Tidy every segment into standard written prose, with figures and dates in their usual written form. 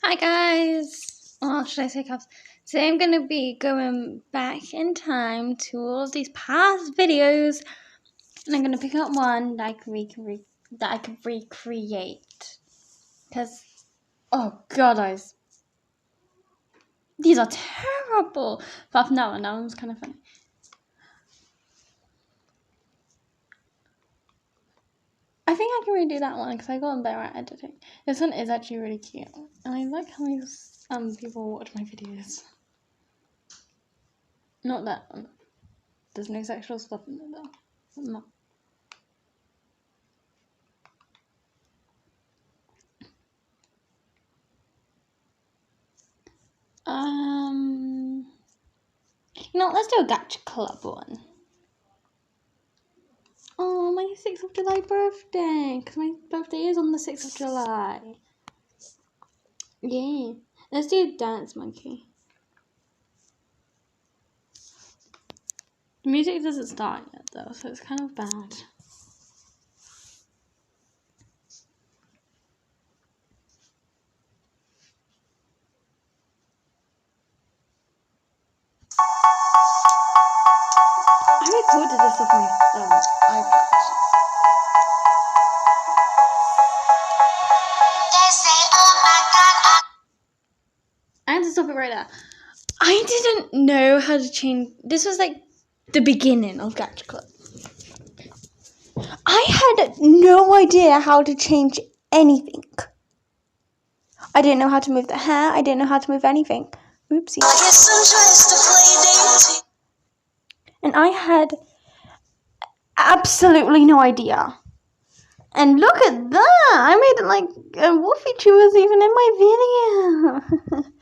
Hi guys! Well, should I say cups? Today I'm going to be going back in time to all of these past videos, and I'm going to pick up one that I could recreate. Because, oh god, guys, these are terrible. But that one's kind of funny. I think I can redo that one because I got better at editing. This one is actually really cute, and I like how these people watch my videos. Not that one. There's no sexual stuff in there though. No. Let's do a Gacha Club one. Oh, my 6th of July birthday, because my birthday is on the 6th of July. Yeah, let's do Dance Monkey. The music doesn't start yet though, so it's kind of bad. I recorded this off my iPad. I had to stop it right there. I didn't know how to change. This was like the beginning of Gacha Club. I had no idea how to change anything. I didn't know how to move the hair. I didn't know how to move anything. Oopsie. And I had absolutely no idea. And look at that! I made it like Wolfie was even in my video.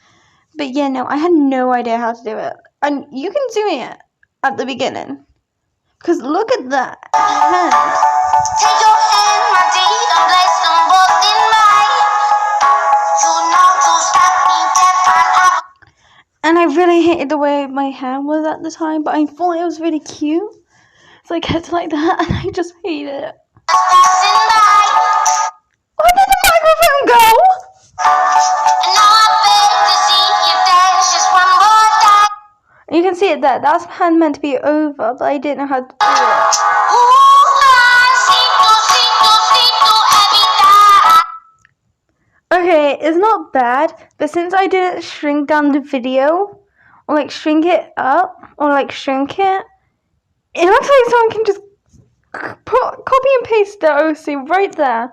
But yeah, no, I had no idea how to do it. And you can do it at the beginning. Because look at that hand. Take your hand, my deed, and place them both in mine. You know to stop me dead. And I really hated the way my hair was at the time, but I thought it was really cute. So I kept it like that, and I just hated it. Where did the microphone go? You can see it there. That's meant to be over, but I didn't know how to do it. Okay, it's not bad, but since I didn't shrink down the video, or like shrink it up, or like shrink it, it looks like someone can just copy and paste the OC right there,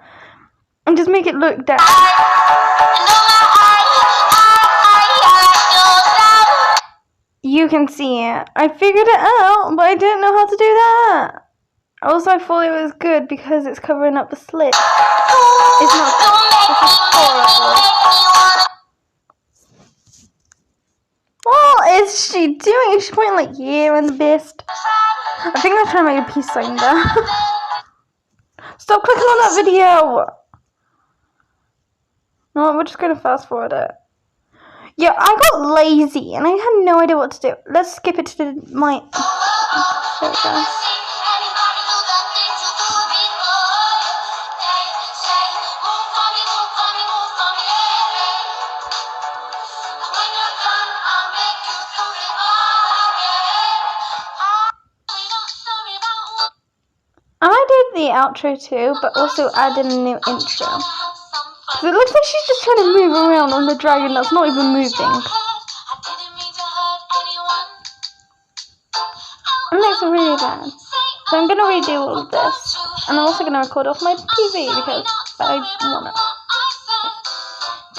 and just make it look down. You can see it. I figured it out, but I didn't know how to do that. Also, I thought it was good because it's covering up the slit. It's not good. This is horrible. What is she doing? She's pointing like yeah and the best. I think I'm trying to make a peace sign there. Stop clicking on that video. No, we're just going to fast forward it. Yeah, I got lazy and I had no idea what to do. Let's skip it to my... There we go. I did the outro too, but also added a new intro. Because it looks like she's just trying to move around on the dragon that's not even moving. And that's really bad. So I'm going to redo all of this. And I'm also going to record off my TV because I want it.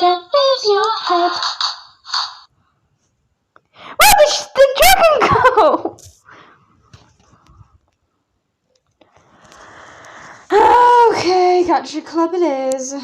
That is your head. Where did the dragon go? Okay, Gacha Club it is.